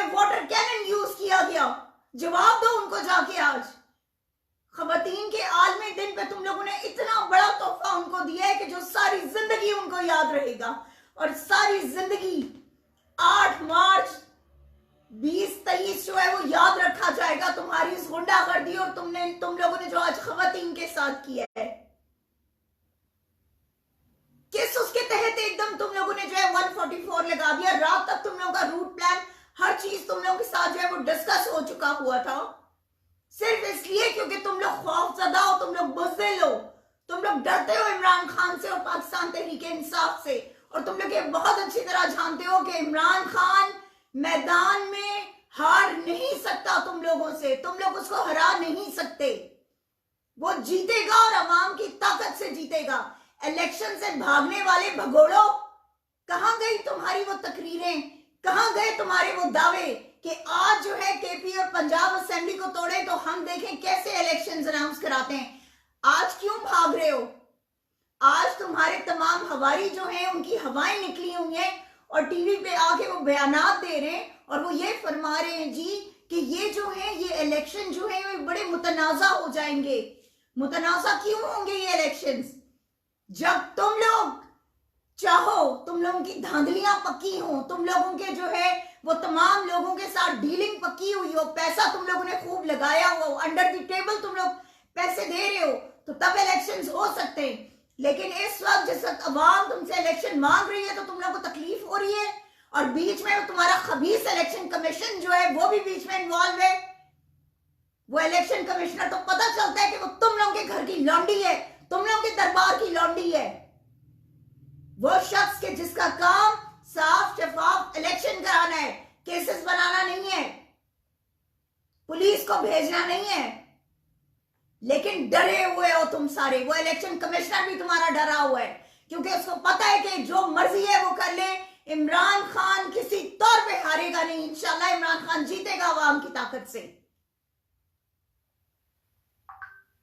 में water cannon use किया गया? जवाब दो उनको जाके आज। खवातीन के आलमी दिन पे तुम लोगों ने इतना बड़ा तोहफा उनको दिया है कि जो सारी जिंदगी उनको याद रहेगा, और सारी जिंदगी 8 मार्च 2023 जो है वो याद रखा जाएगा तुम्हारी इस गुंडागर्दी और तुम लोगों ने जो आज खवातीन के साथ किया है। किस उसके तहत एकदम तुम लोगों ने जो है 144 लगा दिया? रात तक तुम लोगों का रूट प्लान, हर चीज तुम लोगों के साथ जो है वो डिस्कस हो चुका हुआ था, सिर्फ इसलिए क्योंकि तुम लोग खौफजदा हो, तुम लोग बुज़दिल हो, तुम लोग डरते हो इमरान खान से और पाकिस्तान तहरीक इंसाफ से, और तुम लोग ये बहुत अच्छी तरह जानते हो कि इमरान खान मैदान में हार नहीं सकता तुम लोगों से, तुम लोग उसको हरा नहीं सकते। वो जीतेगा और अवाम की ताकत से जीतेगा। इलेक्शन से भागने वाले भगोड़ो, कहां गई तुम्हारी वो तकरीरें, कहां गए तुम्हारे वो दावे कि आज जो है केपी और पंजाब असेंबली को तोड़े तो हम देखें कैसे इलेक्शंस अनाउंस कराते हैं। आज क्यों भाग रहे हो? आज तुम्हारे तमाम हवारी जो हैं उनकी हवाएं निकली हुई हैं और टीवी पे आके वो बयानात दे रहे हैं और वो ये फरमा रहे हैं जी कि ये जो है ये इलेक्शन जो है वो बड़े मुतनाज़ा हो जाएंगे। मुतनाज़ा क्यों होंगे ये इलेक्शंस? जब तुम लोग चाहो, तुम लोगों की धांधलियां पक्की हो, तुम लोगों के जो है वो तमाम लोगों के साथ डीलिंग पक्की हुई हो, पैसा तुम लोगों ने खूब लगाया हो, अंडर द टेबल तुम लोग पैसे दे रहे हो, तो तब इलेक्शंस हो सकते हैं। लेकिन इस वक्त जिस वक्त अवाम तुमसे इलेक्शन मांग रही है तो तुम लोगों को तकलीफ हो रही है, और बीच में तुम्हारा खबीस इलेक्शन कमीशन जो है वो भी बीच में इन्वॉल्व है। वो इलेक्शन कमिश्नर तो पता चलता है कि वो तुम लोगों के घर की लौंडी है, तुम लोगों के दरबार की लौंडी है। वो शख्स के जिसका काम साफ शफाफ इलेक्शन कराना है, केसेस बनाना नहीं है, पुलिस को भेजना नहीं है। लेकिन डरे हुए हो तुम सारे। वो इलेक्शन कमिश्नर भी तुम्हारा डरा हुआ है क्योंकि उसको पता है कि जो मर्जी है वो कर ले, इमरान खान किसी तौर पे हारेगा नहीं। इंशाल्लाह इमरान खान जीतेगा अवाम की ताकत से।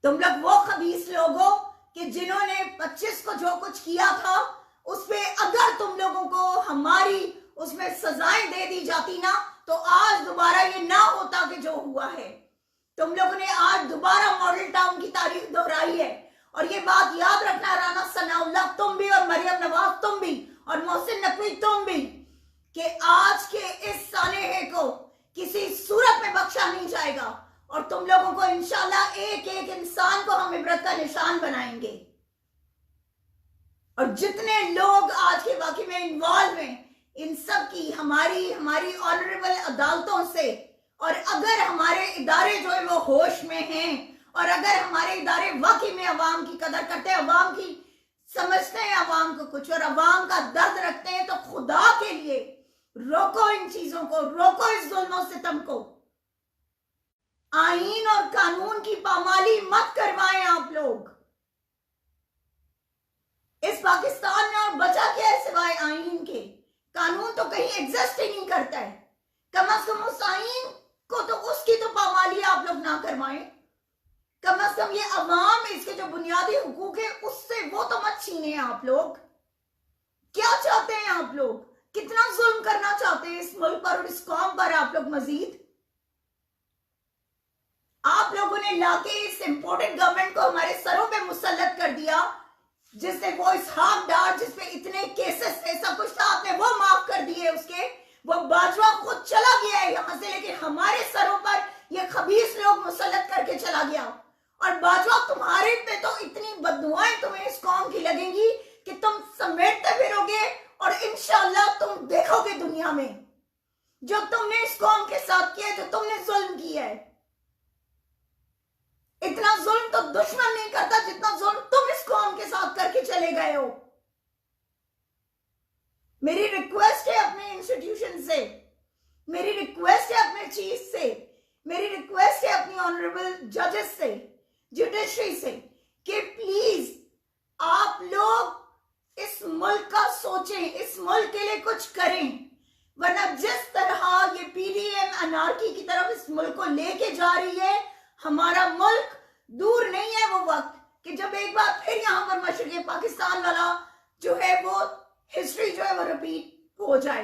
तुम लोग वो खबीस लोग हो कि जिन्होंने 25 को जो कुछ किया था उस पे अगर तुम लोगों को हमारी उसमें सजाएं दे दी जाती ना तो आज दोबारा ये ना होता कि जो हुआ है। तुम लोगों ने आज दोबारा मॉडल टाउन की तारीख दोहराई है, और ये बात याद रखना राना सनाउल्लाह तुम भी, और मरियम नवाज तुम भी, और मोहसिन नकवी तुम भी, कि आज के इस सानेहे को किसी सूरत में बख्शा नहीं जाएगा, और तुम लोगों को इंशाल्लाह एक एक इंसान को हम इबरत का निशान बनाएंगे। और जितने लोग आज के वाकये में इन्वॉल्व हैं इन सब की हमारी ऑनरेबल अदालतों से, और अगर हमारे इदारे जो है वो होश में हैं, और अगर हमारे इदारे वाकई में अवाम की कदर करते हैं, अवाम की समझते हैं, अवाम को कुछ और अवाम का दर्द रखते हैं, तो खुदा के लिए रोको इन चीजों को, रोको इस जुल्म सितम को। आईन और कानून की पामाली मत करवाएं आप लोग। इस पाकिस्तान में और बचा क्या है सिवाय आईन के? कानून तो कहीं एग्जिस्ट ही नहीं करता है। कम से कम उस आईन को तो उसकी तो पामाली आप लोग ना करवाएं। कम से कम ये अवाम, इसके जो बुनियादी हुकूक है उससे वो तो मत छीने आप लोग। क्या चाहते हैं आप लोग? कितना जुल्म करना चाहते हैं इस मुल्क पर और इस कौम पर आप लोग? मजीद आप लोगों ने लाके इस इंपोर्टेड गवर्नमेंट को हमारे सरों पे मुसल्लत कर दिया, जिससे वो इस हाफ डार जिसपे इतने केसेस थे, सब कुछ था, आपने वो माफ कर दिए उसके। वो बाजवा खुद चला गया है यहां से, लेकिन हमारे सरों पर ये खबीस लोग मुसल्लत करके चला गया। और बाजवा तुम्हारे पे तो इतनी बददुआएं तुम्हें इस कौम की लगेंगी कि तुम समेटते फिरोगे, और इंशाल्लाह तुम देखोगे दुनिया में जो तुमने इस कौम के साथ किया है, जो तुमने जुल्म किया है। इतना जुल्म तो दुश्मन नहीं करता जितना जुल्म तुम इस कौम के साथ करके चले गए हो। मेरी रिक्वेस्ट है अपने इंस्टीट्यूशन से, मेरी रिक्वेस्ट है अपने चीफ से, मेरी रिक्वेस्ट है अपनी ऑनरेबल जजेस से, जुडिशरी से, कि प्लीज आप लोग इस मुल्क का सोचें, इस मुल्क के लिए कुछ करें। वरना जिस तरह ये पीडीएम अनार्की की तरफ इस मुल्क को लेके जा रही है, हमारा मुल्क दूर नहीं है वो वक्त कि जब एक बार फिर यहां पर मशरिक़ पाकिस्तान वाला जो है वो हिस्ट्री जो है वो रिपीट हो जाए।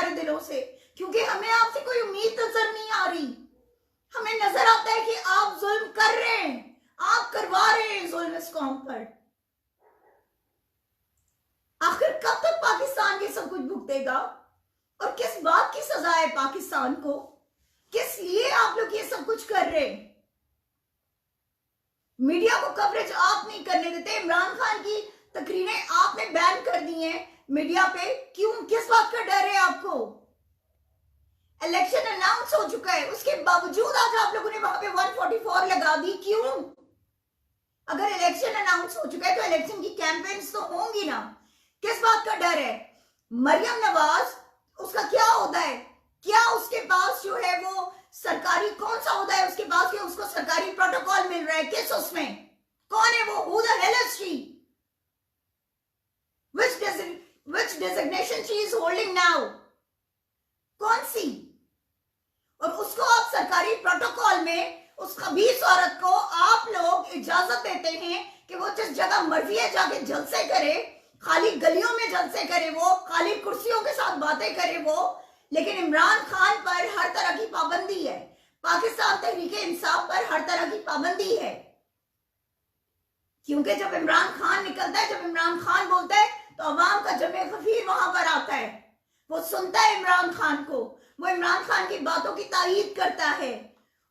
हमारे दिलों से, क्योंकि हमें आपसे कोई उम्मीद नजर नहीं आ रही। हमें नजर आता है कि आप जुल्म कर रहे हैं, आप करवा रहे हैं जुल्म इस कौम पर। आखिर कब तक पाकिस्तान ये सब कुछ भुगतेगा और किस बात की सजा है पाकिस्तान को? किस लिए आप लोग ये सब कुछ कर रहे हैं? मीडिया को कवरेज आप नहीं करने देते, इमरान खान की तकरीरें आपने बैन कर दी हैं मीडिया पे, क्यों? किस बात का डर है आपको? इलेक्शन अनाउंस हो चुका है, उसके बावजूद आज आप लोगों ने वहां पे 144 लगा दी, क्यों? अगर इलेक्शन अनाउंस हो चुका है तो इलेक्शन की कैंपेन्स तो होंगी ना, किस बात का डर है? मरियम नवाज, उसका क्या ओहदा है? क्या उसके पास जो है वो सरकारी कौन सा ओहदा है उसके पास कि उसको सरकारी प्रोटोकॉल मिल रहा है? किस उसमें? कौन है वो? Who the hell is she? Which designation she is holding now? कौन सी? और उसको आप सरकारी प्रोटोकॉल में उस खबीस औरत को आप लोग इजाजत देते हैं कि वो जिस जगह मर्जी है जाके जलसे करे, खाली गलियों में जलसे करे, वो खाली कुर्सियों के साथ बातें करे वो, लेकिन इमरान खान पर हर तरह की पाबंदी है, पाकिस्तान तहरीक इंसाफ पर हर तरह की पाबंदी है। क्योंकि जब इमरान खान निकलता है, जब इमरान खान बोलता है तो अवाम का जमे खफीर वहां पर आता है, वो सुनता है इमरान खान को, वो इमरान खान की बातों की तायीद करता है,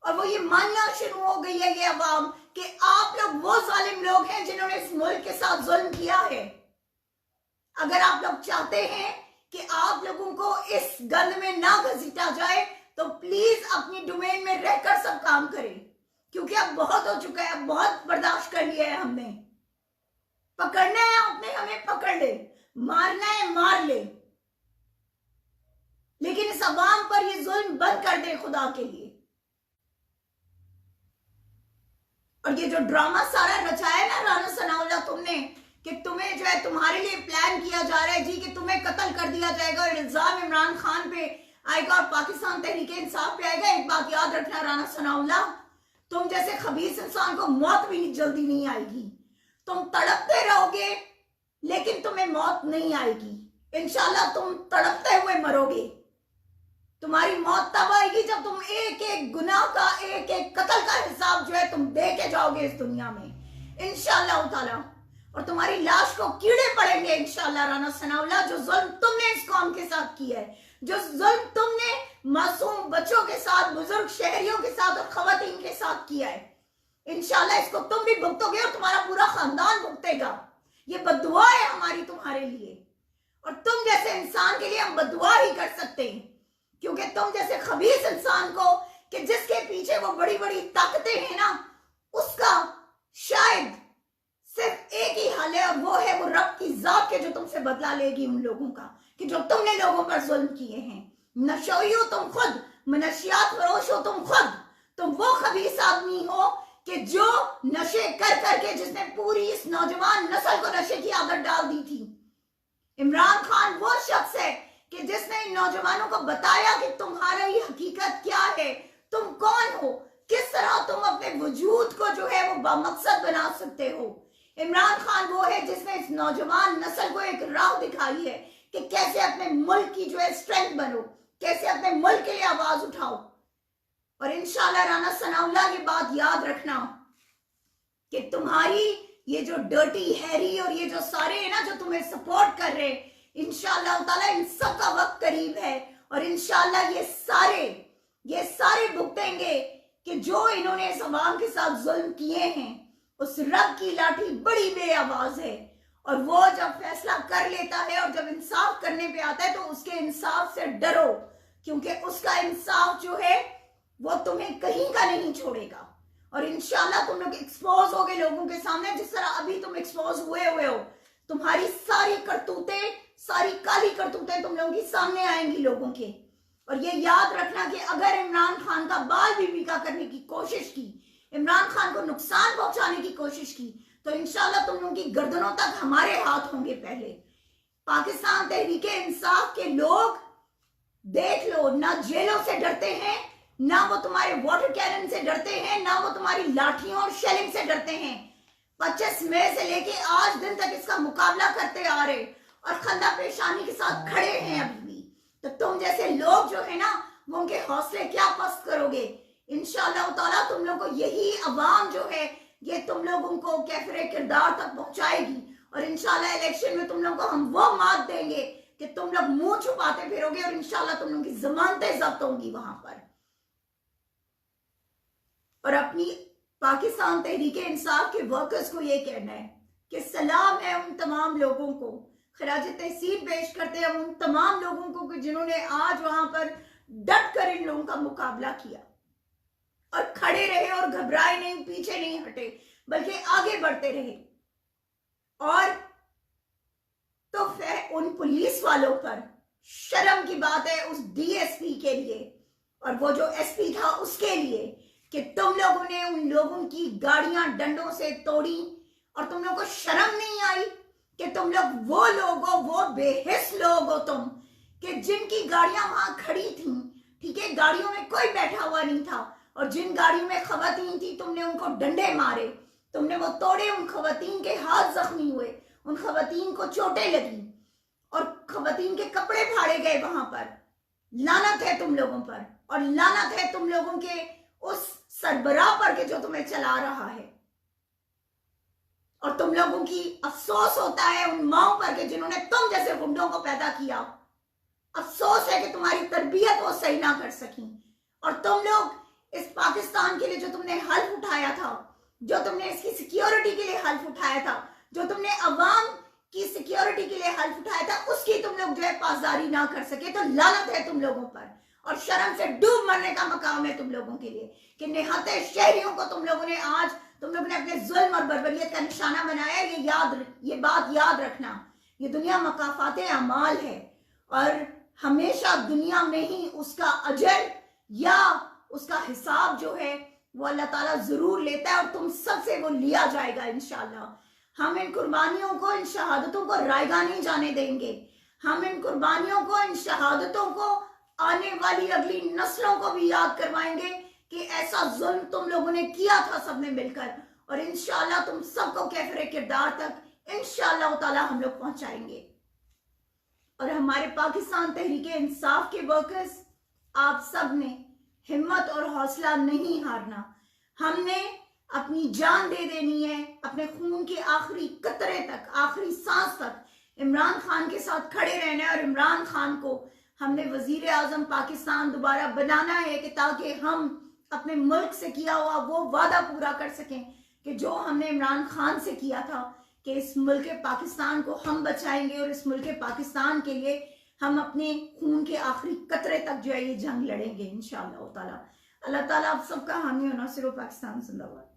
और वो ये मानना शुरू हो गई है ये अवाम कि आप लोग वो जालिम लोग हैं जिन्होंने इस मुल्क के साथ जुल्म किया है। अगर आप लोग चाहते हैं कि आप लोगों को इस गंद में ना घसीटा जाए तो प्लीज अपनी डोमेन में रहकर सब काम करें, क्योंकि अब बहुत हो चुका है, अब बहुत बर्दाश्त कर लिया है हमने। पकड़ना है आपने, हमें पकड़ ले, मारना है मार ले, लेकिन इस अवाम पर ये जुल्म बंद कर दे खुदा के लिए। और ये जो ड्रामा सारा रचाया ना राना सनाउल्लाह तुमने, कि तुम्हें जो है तुम्हारे लिए प्लान किया जा रहा है जी कि तुम्हें कत्ल कर दिया जाएगा और इल्जाम इमरान खान पे आएगा और पाकिस्तान तहरीक इंसाफ पे आएगा। एक बात याद रखना राना सनाउल्लाह, तुम जैसे खबीस इंसान को मौत भी जल्दी नहीं आएगी, तुम तड़पते रहोगे लेकिन तुम्हें मौत नहीं आएगी। इंशाल्लाह तुम तड़पते हुए मरोगे। तुम्हारी मौत तब आएगी जब तुम एक एक गुनाह का, एक एक कत्ल का हिसाब जो है तुम दे के जाओगे इस दुनिया में इंशाल्लाह ताला, और तुम्हारी लाश को कीड़े पड़ेंगे इंशाल्लाह राना सनाउल्लाह। जो जुल्म तुमने इस कौम के साथ किया है, जो जुल्म तुमने मासूम बच्चों के साथ, बुजुर्ग शहरियों के साथ और खवातीन के साथ किया है, इंशाल्लाह इसको तुम भी भुगतोगे और तुम्हारा पूरा खानदान भुगतेगा। ये बद्दुआ है हमारी तुम्हारे लिए, और तुम जैसे इंसान के लिए हम बद्दुआ ही कर सकते हैं, क्योंकि तुम जैसे खबीस इंसान को कि जिसके पीछे वो बड़ी बड़ी ताकतें हैं ना, उसका शायद सिर्फ एक ही हल है, और वो है वो रब की जात के जो तुमसे बदला लेगी उन लोगों का कि जो तुमने लोगों पर जुल्म किए हैं। नशोई हो तुम खुद, मनशियात फरोश हो तुम खुद, तुम वो खबीस आदमी हो कि जो नशे कर करके जिसने पूरी इस नौजवान नस्ल को नशे की आदत डाल दी थी। इमरान खान वो शख्स है कि जिसने इन नौजवानों को बताया कि तुम्हारी हकीकत क्या है, तुम कौन हो, किस तरह तुम अपने वजूद को जो है वो बामकसद बना सकते हो। इमरान खान वो है जिसने इस नौजवान नस्ल को एक राह दिखाई है कि कैसे अपने मुल्क की जो है स्ट्रेंथ बनो, कैसे अपने मुल्क के लिए आवाज उठाओ। और इंशाल्लाह राना सनाउल्लाह की बात याद रखना कि तुम्हारी ये जो डर्टी हैरी और ये जो सारे हैं ना जो तुम्हें सपोर्ट कर रहे हैं, इंशाल्लाह ताला इन सब का वक्त करीब है, और इंशाल्लाह ये सारे भुगतेंगे कि जो इन्होंने इस अवाम के साथ जुल्म किए हैं। उस रब की लाठी बड़ी बेआवाज है, और वो जब फैसला कर लेता है और जब इंसाफ करने पे आता है तो उसके इंसाफ से डरो, क्योंकि उसका इंसाफ जो है वो तुम्हें कहीं का नहीं छोड़ेगा। और इंशाल्लाह तुम लोग एक्सपोज होगे लोगों के सामने, जिस तरह अभी तुम एक्सपोज हुए हो। तुम्हारी सारी करतूतें, सारी काली करतूतें तुम लोगों के सामने आएंगी लोगों के। और ये याद रखना कि अगर इमरान खान का बाल भी बिका करने की कोशिश की, इमरान खान को नुकसान पहुंचाने की कोशिश की, तो इंशाल्लाह तुम लोगों की गर्दनों तक हमारे हाथ होंगे। पहले पाकिस्तान तहरीक इंसाफ के लोग देख लो, ना जेलों से डरते हैं, ना वो तुम्हारे वाटर कैनन से डरते हैं, ना वो तुम्हारी लाठियों और शेलिंग से डरते हैं। 25 मई से लेके आज दिन तक इसका मुकाबला करते आ रहे और खंदा पेशानी के साथ खड़े हैं अभी भी। तो तुम जैसे लोग जो है ना वो उनके हौसले क्या पस्त करोगे। इंशाअल्लाह ताला तुम लोग को यही अवाम जो है ये तुम लोगों को कैफरे किरदार तक पहुंचाएगी, और इंशाअल्लाह इलेक्शन में तुम लोग को हम वो मात देंगे कि तुम लोग मुंह छुपाते फिरोगे, और इंशाअल्लाह तुम लोगों की जमानतें जब्त होंगी वहां पर। और अपनी पाकिस्तान तहरीक इंसाफ के वर्कर्स को ये कहना है कि सलाम है उन तमाम लोगों को, खराज तहसीन पेश करते हैं उन तमाम लोगों को कि जिन्होंने आज वहां पर डट कर इन लोगों का मुकाबला किया और खड़े रहे और घबराए नहीं, पीछे नहीं हटे, बल्कि आगे बढ़ते रहे। और तो फिर उन पुलिस वालों पर शर्म की बात है, उस डीएसपी के लिए और वो जो एसपी था उसके लिए, कि तुम लोगों ने उन लोगों की गाड़ियां डंडों से तोड़ी, और तुम लोगों को शर्म नहीं आई कि तुम लोग वो लोग हो, वो बेहिस लोग हो तुम, कि जिनकी गाड़ियां वहां खड़ी थी, ठीक है, गाड़ियों में कोई बैठा हुआ नहीं था, और जिन गाड़ियों में खवातीन थी तुमने उनको डंडे मारे, तुमने वो तोड़े, उन खवातीन के हाथ जख्मी हुए, उन खवातीन को चोटें लगी और खवातीन के कपड़े फाड़े गए वहां पर। लानत है तुम लोगों पर, और लानत है तुम लोगों के उस सरबराह पर के जो तुम्हें चला रहा है, और तुम लोगों की अफसोस होता है उन माओं पर के जिन्होंने तुम जैसे गुंडों को पैदा किया। अफसोस है कि तुम्हारी तरबियत वो सही ना कर सकी, और तुम लोग इस पाकिस्तान के लिए जो तुमने हल्फ उठाया था, जो तुमने इसकी सिक्योरिटी के लिए हल्फ उठाया था, जो तुमने अवाम की सिक्योरिटी के लिए हल्फ उठाया था, उसकी तुम लोग जो है पासदारी ना कर सके, तो लानत है तुम लोगों पर, और शर्म से डूब मरने का मकाम है तुम लोगों के लिए कि निहत्ते शहरियों को तुम लोगों ने आज तुम लोगों ने अपने जुल्म और बर्बरियत का निशाना बनाया। ये बात याद रखना, ये दुनिया मकाफाते अमाल है, और हमेशा दुनिया में ही उसका अजर या उसका हिसाब जो है वो अल्लाह ताला जरूर लेता है, और तुम सबसे वो लिया जाएगा इंशाअल्लाह। हम इन कुर्बानियों को, इन शहादतों को रायगा नहीं जाने देंगे। हम इन कुर्बानियों को, इन शहादतों को आने वाली अगली नस्लों को भी याद करवाएंगे कि ऐसा जुल्म तुम लोगों ने किया था सबने मिलकर, और इंशाअल्लाह तुम सबको कैफरे किरदार तक इंशाअल्लाह ताला हम लोग पहुंचाएंगे। और हमारे पाकिस्तान तहरीक इंसाफ के वर्कर्स, आप सब ने हिम्मत और हौसला नहीं हारना। हमने अपनी जान दे देनी है, अपने खून के आखिरी कतरे तक, आखिरी सांस तक इमरान खान के साथ खड़े रहना है, और इमरान खान को हमने वजीर आजम पाकिस्तान दोबारा बनाना है कि ताकि हम अपने मुल्क से किया हुआ वो वादा पूरा कर सकें कि जो हमने इमरान खान से किया था कि इस मुल्क पाकिस्तान को हम बचाएंगे, और इस मुल्क पाकिस्तान के लिए हम अपने खून के आखिरी कतरे तक जो है ये जंग लड़ेंगे इंशाअल्लाह ताला। अल्लाह ताला आप सबका हामी और नासिर पाकिस्तान जिंदाबाद।